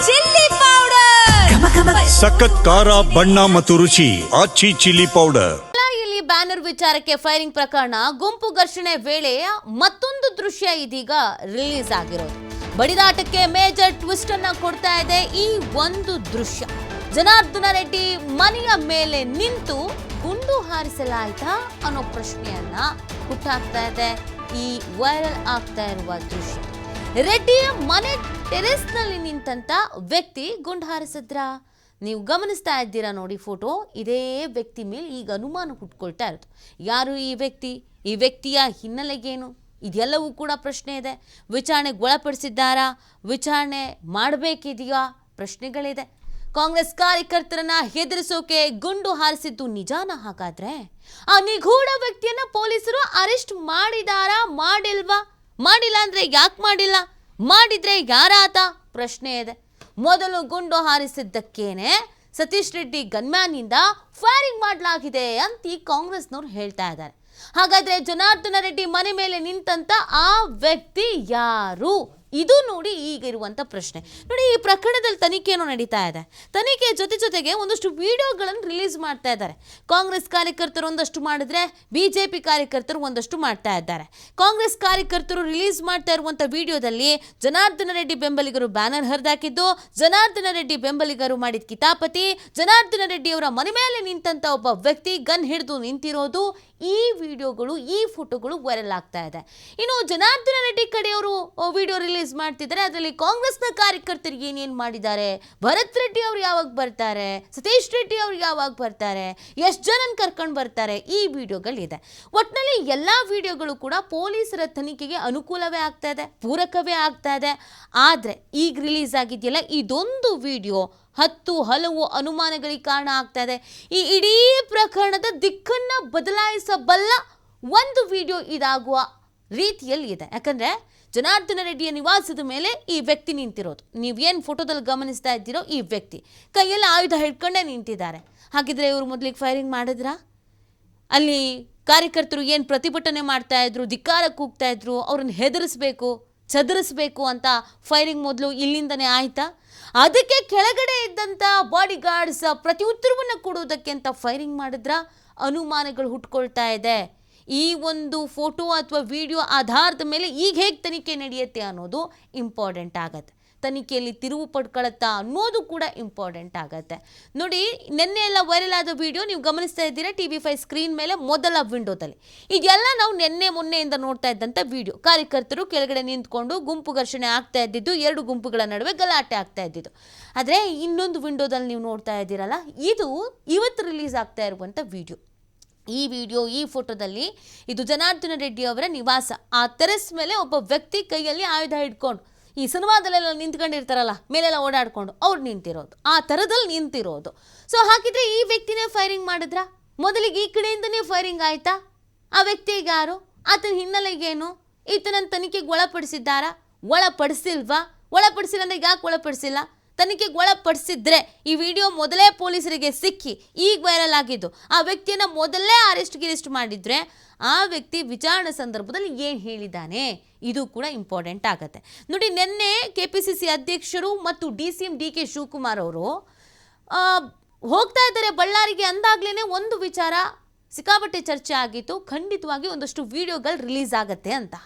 Chilli powder ಸಖತ್ ಖಾರ ಬಣ್ಣ ಮತ್ತು ರುಚಿ ಆಚಿ ಚಿಲ್ಲಿ ಪೌಡರ್. ಇಲ್ಲಿ ಬ್ಯಾನರ್ ವಿಚಾರಕ್ಕೆ ಫೈರಿಂಗ್ ಪ್ರಕರಣ ಗುಂಪು ಘರ್ಷಣೆ ವೇಳೆ ಮತ್ತೊಂದು ದೃಶ್ಯ ಇದೀಗ ರಿಲೀಸ್ ಆಗಿರೋದು. ಬಡಿದಾಟಕ್ಕೆ ಮೇಜರ್ ಟ್ವಿಸ್ಟ್ ಅನ್ನ ಕೊಡ್ತಾ ಇದೆ ಈ ಒಂದು ದೃಶ್ಯ. ಜನಾರ್ದನ ರೆಡ್ಡಿ ಮನೆಯ ಮೇಲೆ ನಿಂತು ಗುಂಡು ಹಾರಿಸಲಾಯ್ತಾ ಅನ್ನೋ ಪ್ರಶ್ನೆಯನ್ನ ಹುಟ್ಟಾಕ್ತಾ ಇದೆ ಈ ವೈರಲ್ ಆಗ್ತಾ ಇರುವ ದೃಶ್ಯ. ರೆಡ್ಡಿಯ ಮನೆ ಟೆರೆಸ್ ನಲ್ಲಿ ನಿಂತಂತ ವ್ಯಕ್ತಿ ಗುಂಡು ಹಾರಿಸಿದ್ರ ನೀವು ಗಮನಿಸ್ತಾ ಇದ್ದೀರಾ ನೋಡಿ ಫೋಟೋ. ಇದೇ ವ್ಯಕ್ತಿ ಮೇಲೆ ಈಗ ಅನುಮಾನ ಹುಟ್ಕೊಳ್ತಾ ಇರೋದು. ಯಾರು ಈ ವ್ಯಕ್ತಿ, ಈ ವ್ಯಕ್ತಿಯ ಹಿನ್ನೆಲೆಗೇನು, ಇದೆಲ್ಲವೂ ಕೂಡ ಪ್ರಶ್ನೆ ಇದೆ. ವಿಚಾರಣೆಗೆ ಒಳಪಡಿಸಿದ್ದಾರಾ, ವಿಚಾರಣೆ ಮಾಡಬೇಕಿದೆಯಾ, ಪ್ರಶ್ನೆಗಳಿದೆ. ಕಾಂಗ್ರೆಸ್ ಕಾರ್ಯಕರ್ತರನ್ನ ಹೆದರಿಸೋಕೆ ಗುಂಡು ಹಾರಿಸಿದ್ದು ನಿಜಾನ? ಹಾಗಾದ್ರೆ ಆ ನಿಗೂಢ ವ್ಯಕ್ತಿಯನ್ನ ಪೊಲೀಸರು ಅರೆಸ್ಟ್ ಮಾಡಿದಾರಾ, ಮಾಡಿಲ್ವಾ? ಮಾಡಿಲ್ಲ ಅಂದ್ರೆ ಯಾಕೆ ಮಾಡಿಲ್ಲ, ಮಾಡಿದ್ರೆ ಯಾರಾತ, ಪ್ರಶ್ನೆ ಇದೆ. ಮೊದಲು ಗುಂಡು ಹಾರಿಸಿದ್ದಕ್ಕೇನೆ ಸತೀಶ್ ರೆಡ್ಡಿ ಗನ್ಮ್ಯಾನ್ನಿಂದ ಫೈರಿಂಗ್ ಮಾಡಲಾಗಿದೆ ಅಂತ ಈ ಕಾಂಗ್ರೆಸ್ನವ್ರು ಹೇಳ್ತಾ ಇದ್ದಾರೆ. ಹಾಗಾದ್ರೆ ಜನಾರ್ದನ ರೆಡ್ಡಿ ಮನೆ ಮೇಲೆ ನಿಂತಂತ ಆ ವ್ಯಕ್ತಿ ಯಾರು? ಇದು ನೋಡಿ ಈಗ ಇರುವಂತ ಪ್ರಶ್ನೆ. ನೋಡಿ, ಈ ಪ್ರಕರಣದಲ್ಲಿ ತನಿಖೆಯನ್ನು ನಡೀತಾ ಇದೆ. ತನಿಖೆ ಜೊತೆಗೆ ಒಂದಷ್ಟು ವಿಡಿಯೋಗಳನ್ನು ರಿಲೀಸ್ ಮಾಡ್ತಾ ಇದ್ದಾರೆ. ಕಾಂಗ್ರೆಸ್ ಕಾರ್ಯಕರ್ತರು ಒಂದಷ್ಟು ಮಾಡಿದ್ರೆ ಬಿಜೆಪಿ ಕಾರ್ಯಕರ್ತರು ಒಂದಷ್ಟು ಮಾಡ್ತಾ ಇದ್ದಾರೆ. ಕಾಂಗ್ರೆಸ್ ಕಾರ್ಯಕರ್ತರು ರಿಲೀಸ್ ಮಾಡ್ತಾ ಇರುವಂತ ವಿಡಿಯೋದಲ್ಲಿ ಜನಾರ್ದನ ರೆಡ್ಡಿ ಬೆಂಬಲಿಗರು ಬ್ಯಾನರ್ ಹರಿದಾಕಿದ್ದು, ಜನಾರ್ದನ ರೆಡ್ಡಿ ಬೆಂಬಲಿಗರು ಮಾಡಿದ ಕಿತಾಪತಿ, ಜನಾರ್ದನ ರೆಡ್ಡಿ ಅವರ ಮನೆ ಮೇಲೆ ನಿಂತಂತ ಒಬ್ಬ ವ್ಯಕ್ತಿ ಗನ್ ಹಿಡಿದು ನಿಂತಿರೋದು, ಈ ವಿಡಿಯೋಗಳು, ಈ ಫೋಟೋಗಳು ವೈರಲ್ ಆಗ್ತಾ ಇದೆ. ಇನ್ನು ಜನಾರ್ದನ ರೆಡ್ಡಿ ಕಡೆಯವರು ವಿಡಿಯೋ ರಿಲೀಸ್ ಮಾಡ್ತಿದ್ದಾರೆ. ಅದರಲ್ಲಿ ಕಾಂಗ್ರೆಸ್ನ ಕಾರ್ಯಕರ್ತರು ಏನೇನು ಮಾಡಿದ್ದಾರೆ, ಭರತ್ ರೆಡ್ಡಿ ಅವರು ಯಾವಾಗ ಬರ್ತಾರೆ, ಸತೀಶ್ ರೆಡ್ಡಿ ಅವರು ಯಾವಾಗ ಬರ್ತಾರೆ, ಎಷ್ಟು ಜನನ ಕರ್ಕೊಂಡು ಬರ್ತಾರೆ, ಈ ವಿಡಿಯೋಗಳಿದೆ. ಒಟ್ಟಿನಲ್ಲಿ ಎಲ್ಲ ವಿಡಿಯೋಗಳು ಕೂಡ ಪೊಲೀಸರ ತನಿಖೆಗೆ ಅನುಕೂಲವೇ ಆಗ್ತಾ ಇದೆ, ಪೂರಕವೇ ಆಗ್ತಾ ಇದೆ. ಆದರೆ ಈಗ ರಿಲೀಸ್ ಆಗಿದೆಯಲ್ಲ ಇದೊಂದು ವಿಡಿಯೋ ಹಲವು ಅನುಮಾನಗಳಿಗೆ ಕಾರಣ ಆಗ್ತಾ ಇದೆ. ಈ ಇಡೀ ಪ್ರಕರಣದ ದಿಕ್ಕನ್ನ ಬದಲಾಯಿಸಬಲ್ಲ ಒಂದು ವಿಡಿಯೋ ಇದಾಗುವ ರೀತಿಯಲ್ಲಿ ಇದೆ. ಯಾಕಂದ್ರೆ ಜನಾರ್ದನ ರೆಡ್ಡಿಯ ನಿವಾಸದ ಮೇಲೆ ಈ ವ್ಯಕ್ತಿ ನಿಂತಿರೋದು ನೀವೇನು ಫೋಟೋದಲ್ಲಿ ಗಮನಿಸ್ತಾ ಇದ್ದೀರೋ, ಈ ವ್ಯಕ್ತಿ ಕೈಯಲ್ಲಿ ಆಯುಧ ಹಿಡ್ಕೊಂಡೇ ನಿಂತಿದ್ದಾರೆ. ಹಾಗಿದ್ರೆ ಇವರು ಮೊದಲಿಗೆ ಫೈರಿಂಗ್ ಮಾಡಿದ್ರಾ? ಅಲ್ಲಿ ಕಾರ್ಯಕರ್ತರು ಏನು ಪ್ರತಿಭಟನೆ ಮಾಡ್ತಾ ಇದ್ರು, ಧಿಕ್ಕಾರ ಕೂಗ್ತಾ ಇದ್ರು, ಅವ್ರನ್ನ ಹೆದರಿಸ್ಬೇಕು, ಚದುರಿಸ್ಬೇಕು ಅಂತ ಫೈರಿಂಗ್ ಮೊದಲು ಇಲ್ಲಿಂದನೇ ಆಯ್ತಾ? ಅದಕ್ಕೆ ಕೆಳಗಡೆ ಇದ್ದಂಥ ಬಾಡಿ ಗಾರ್ಡ್ಸ್ ಪ್ರತಿ ಉತ್ತರವನ್ನು ಕೊಡುವುದಕ್ಕೆ ಅಂತ ಫೈರಿಂಗ್ ಮಾಡಿದ್ರ? ಅನುಮಾನಗಳು ಹುಟ್ಕೊಳ್ತಾ ಇದೆ. ಈ ಒಂದು ಫೋಟೋ ಅಥವಾ ವಿಡಿಯೋ ಆಧಾರದ ಮೇಲೆ ಈಗ ಹೇಗೆ ತನಿಖೆ ನಡೆಯುತ್ತೆ ಅನ್ನೋದು ಇಂಪಾರ್ಟೆಂಟ್ ಆಗತ್ತೆ. ತನಿಖೆಯಲ್ಲಿ ತಿರುವು ಪಡ್ಕೊಳತ್ತಾ ಅನ್ನೋದು ಕೂಡ ಇಂಪಾರ್ಟೆಂಟ್ ಆಗತ್ತೆ. ನೋಡಿ, ನಿನ್ನೆ ಎಲ್ಲ ವೈರಲ್ ಆದ ವಿಡಿಯೋ ನೀವು ಗಮನಿಸ್ತಾ ಇದ್ದೀರಾ TV5 ಸ್ಕ್ರೀನ್ ಮೇಲೆ ಮೊದಲ ವಿಂಡೋದಲ್ಲಿ. ಇದೆಲ್ಲ ನಾವು ಮೊನ್ನೆಯಿಂದ ನೋಡ್ತಾ ಇದ್ದಂಥ ವಿಡಿಯೋ. ಕಾರ್ಯಕರ್ತರು ಕೆಳಗಡೆ ನಿಂತ್ಕೊಂಡು ಗುಂಪು ಘರ್ಷಣೆ ಆಗ್ತಾ ಇದ್ದಿದ್ದು, ಎರಡು ಗುಂಪುಗಳ ನಡುವೆ ಗಲಾಟೆ ಆಗ್ತಾ ಇದ್ದಿದ್ದು. ಆದರೆ ಇನ್ನೊಂದು ವಿಂಡೋದಲ್ಲಿ ನೀವು ನೋಡ್ತಾ ಇದ್ದೀರಲ್ಲ, ಇದು ಇವತ್ತು ರಿಲೀಸ್ ಆಗ್ತಾ ಇರುವಂಥ ವಿಡಿಯೋ. ಈ ವಿಡಿಯೋ, ಈ ಫೋಟೋದಲ್ಲಿ ಇದು ಜನಾರ್ದನ ರೆಡ್ಡಿ ಅವರ ನಿವಾಸ. ಆ ಟೆರೆಸ್ ಮೇಲೆ ಒಬ್ಬ ವ್ಯಕ್ತಿ ಕೈಯಲ್ಲಿ ಆಯುಧ ಹಿಡ್ಕೊಂಡು, ಈ ಸಿನಿಮಾದಲ್ಲೆಲ್ಲ ನಿಂತ್ಕೊಂಡಿರ್ತಾರಲ್ಲ ಮೇಲೆಲ್ಲ ಓಡಾಡ್ಕೊಂಡು, ಅವ್ರು ನಿಂತಿರೋದು, ಆ ಥರದಲ್ಲಿ ನಿಂತಿರೋದು. ಸೊ ಹಾಗಿದ್ರೆ ಈ ವ್ಯಕ್ತಿನೇ ಫೈರಿಂಗ್ ಮಾಡಿದ್ರ? ಮೊದಲಿಗೆ ಈ ಕಡೆಯಿಂದನೇ ಫೈರಿಂಗ್ ಆಯ್ತಾ? ಆ ವ್ಯಕ್ತಿಗೆ ಯಾರು, ಆತನ ಹಿನ್ನೆಲೆಗೇನು, ಈತನನ್ನು ತನಿಖೆಗೆ ಒಳಪಡಿಸಿದ್ದಾರಾ, ಒಳಪಡಿಸಿಲ್ವಾ? ಒಳಪಡಿಸಿಲ್ಲ ಅಂದರೆ ಯಾಕೆ ಒಳಪಡಿಸಿಲ್ಲ? ತನಿಖೆಗೆ ಒಳಪಡಿಸಿದ್ರೆ ಈ ವಿಡಿಯೋ ಮೊದಲೇ ಪೊಲೀಸರಿಗೆ ಸಿಕ್ಕಿ ಈಗ ವೈರಲ್ ಆಗಿದ್ದು, ಆ ವ್ಯಕ್ತಿಯನ್ನು ಮೊದಲೇ ಗಿರೆಸ್ಟ್ ಮಾಡಿದ್ರೆ ಆ ವ್ಯಕ್ತಿ ವಿಚಾರಣೆ ಸಂದರ್ಭದಲ್ಲಿ ಏನು ಹೇಳಿದ್ದಾನೆ, ಇದು ಕೂಡ ಇಂಪಾರ್ಟೆಂಟ್ ಆಗುತ್ತೆ. ನೋಡಿ, ನಿನ್ನೆ KPCC ಅಧ್ಯಕ್ಷರು ಮತ್ತು DCM DK ಶಿವಕುಮಾರ್ ಅವರು ಹೋಗ್ತಾ ಇದ್ದಾರೆ ಬಳ್ಳಾರಿಗೆ ಅಂದಾಗ್ಲೇ ಒಂದು ವಿಚಾರ ಸಿಕ್ಕಾಪಟ್ಟೆ ಚರ್ಚೆ ಆಗಿತ್ತು. ಖಂಡಿತವಾಗಿ ಒಂದಷ್ಟು ವಿಡಿಯೋಗಳು ರಿಲೀಸ್ ಆಗತ್ತೆ ಅಂತ.